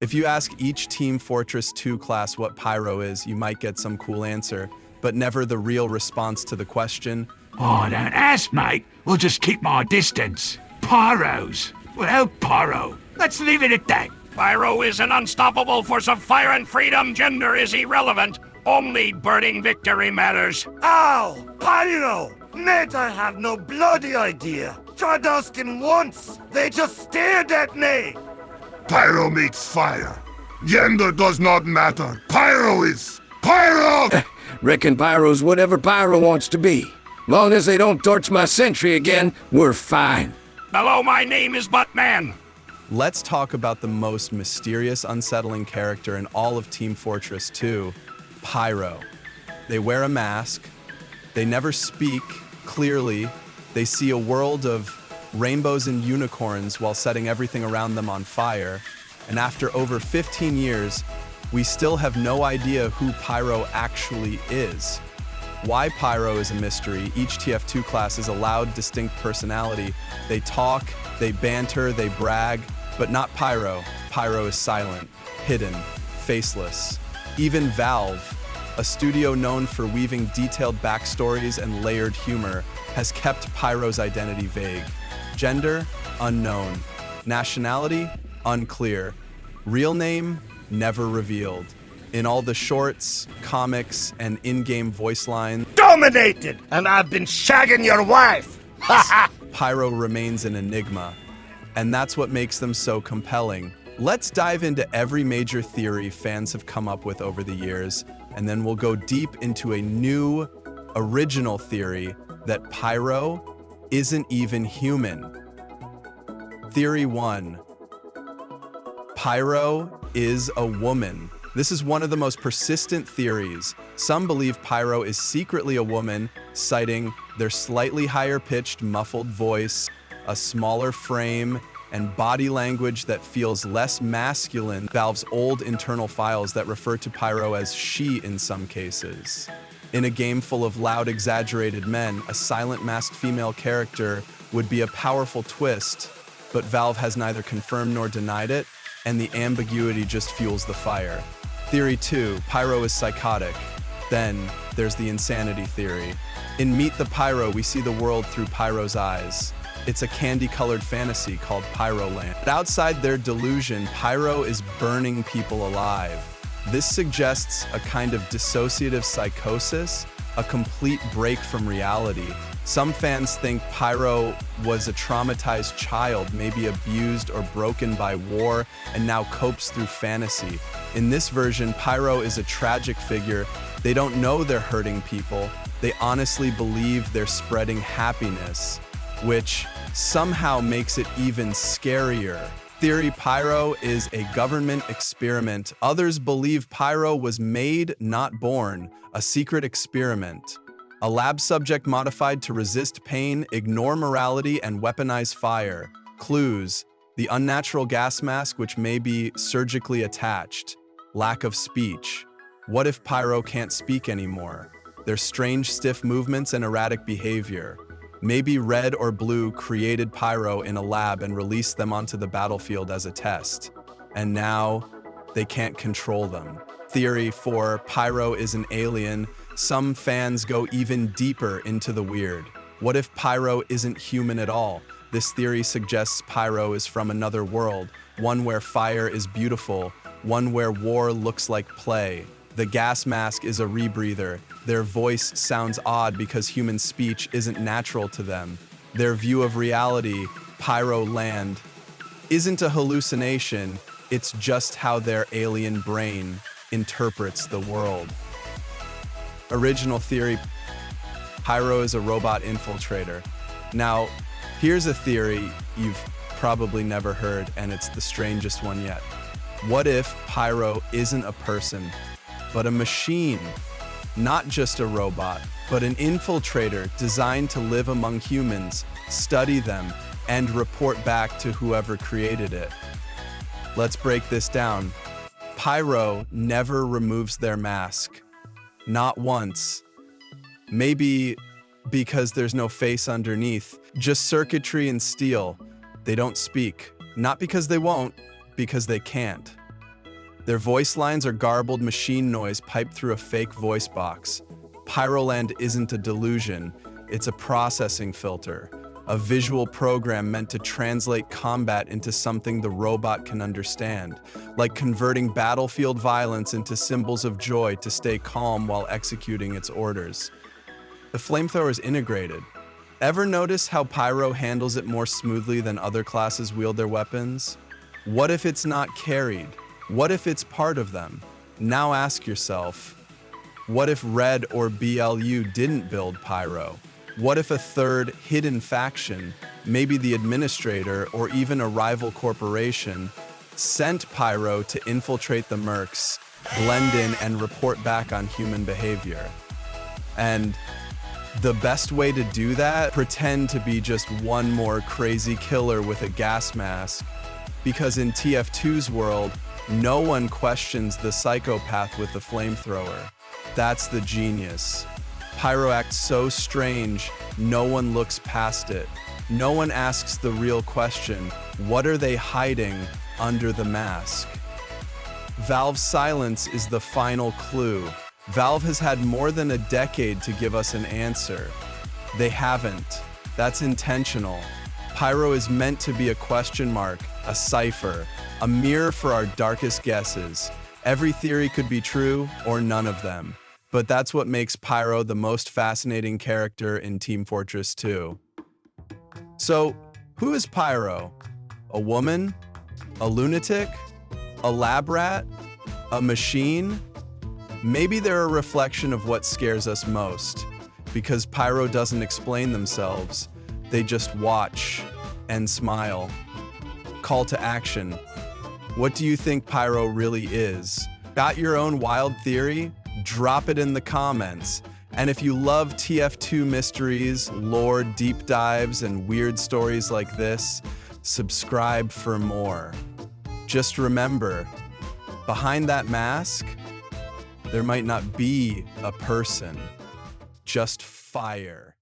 If you ask each Team Fortress 2 class what Pyro is, you might get some cool answer, but never the real response to the question. Oh, don't ask, mate. We'll just keep my distance. Pyros. Well, Pyro. Let's leave it at that. Pyro is an unstoppable force of fire and freedom. Gender is irrelevant. Only burning victory matters. Ow! Pyro! Mate, I have no bloody idea. Tried asking once. They just stared at me. Pyro meets fire. Gender does not matter. Pyro is Pyro! Reckon Pyro's whatever Pyro wants to be. Long as they don't torch my sentry again, we're fine. Hello, my name is Buttman. Let's talk about the most mysterious, unsettling character in all of Team Fortress 2, Pyro. They wear a mask. They never speak clearly. They see a world of rainbows and unicorns while setting everything around them on fire. And after over 15 years, we still have no idea who Pyro actually is. Why Pyro is a mystery. Each TF2 class is allowed distinct personality. They talk, they banter, they brag, but not Pyro. Pyro is silent, hidden, faceless. Even Valve, a studio known for weaving detailed backstories and layered humor, has kept Pyro's identity vague. Gender, unknown. Nationality, unclear. Real name, never revealed. In all the shorts, comics, and in-game voice lines, Dominated! And I've been shagging your wife! Pyro remains an enigma. And that's what makes them so compelling. Let's dive into every major theory fans have come up with over the years, and then we'll go deep into a new, original theory that Pyro isn't even human. Theory 1. Pyro is a woman. This is one of the most persistent theories. Some believe Pyro is secretly a woman, citing their slightly higher-pitched, muffled voice, a smaller frame, and body language that feels less masculine. Valve's old internal files that refer to Pyro as she in some cases. In a game full of loud, exaggerated men, a silent, masked female character would be a powerful twist, but Valve has neither confirmed nor denied it, and the ambiguity just fuels the fire. Theory 2, Pyro is psychotic. Then, there's the insanity theory. In Meet the Pyro, we see the world through Pyro's eyes. It's a candy-colored fantasy called Pyroland. But outside their delusion, Pyro is burning people alive. This suggests a kind of dissociative psychosis, a complete break from reality. Some fans think Pyro was a traumatized child, maybe abused or broken by war, and now copes through fantasy. In this version, Pyro is a tragic figure. They don't know they're hurting people. They honestly believe they're spreading happiness, which somehow makes it even scarier. Theory Pyro is a government experiment. Others believe Pyro was made, not born, a secret experiment. A lab subject modified to resist pain, ignore morality, and weaponize fire. Clues: the unnatural gas mask, which may be surgically attached. Lack of speech. What if Pyro can't speak anymore? Their strange, stiff movements and erratic behavior. Maybe Red or Blue created Pyro in a lab and released them onto the battlefield as a test. And now, they can't control them. Theory 4, Pyro is an alien. Some fans go even deeper into the weird. What if Pyro isn't human at all? This theory suggests Pyro is from another world, one where fire is beautiful, one where war looks like play. The gas mask is a rebreather. Their voice sounds odd because human speech isn't natural to them. Their view of reality, Pyro Land, isn't a hallucination, it's just how their alien brain interprets the world. Original theory, Pyro is a robot infiltrator. Now, here's a theory you've probably never heard, and it's the strangest one yet. What if Pyro isn't a person, but a machine? Not just a robot, but an infiltrator designed to live among humans, study them, and report back to whoever created it. Let's break this down. Pyro never removes their mask. Not once. Maybe because there's no face underneath, just circuitry and steel. They don't speak. Not because they won't, because they can't. Their voice lines are garbled machine noise piped through a fake voice box. Pyroland isn't a delusion, it's a processing filter, a visual program meant to translate combat into something the robot can understand, like converting battlefield violence into symbols of joy to stay calm while executing its orders. The flamethrower is integrated. Ever notice how Pyro handles it more smoothly than other classes wield their weapons? What if it's not carried? What if it's part of them? Now ask yourself, what if Red or BLU didn't build Pyro? What if a third, hidden faction, maybe the Administrator or even a rival corporation, sent Pyro to infiltrate the mercs, blend in, and report back on human behavior? And the best way to do that, pretend to be just one more crazy killer with a gas mask. Because in TF2's world, no one questions the psychopath with the flamethrower. That's the genius. Pyro acts so strange, no one looks past it. No one asks the real question, what are they hiding under the mask? Valve's silence is the final clue. Valve has had more than a decade to give us an answer. They haven't. That's intentional. Pyro is meant to be a question mark, a cipher, a mirror for our darkest guesses. Every theory could be true, or none of them. But that's what makes Pyro the most fascinating character in Team Fortress 2. So, who is Pyro? A woman? A lunatic? A lab rat? A machine? Maybe they're a reflection of what scares us most. Because Pyro doesn't explain themselves. They just watch and smile. Call to action. What do you think Pyro really is? Got your own wild theory? Drop it in the comments. And if you love TF2 mysteries, lore, deep dives, and weird stories like this, subscribe for more. Just remember, behind that mask, there might not be a person, just fire.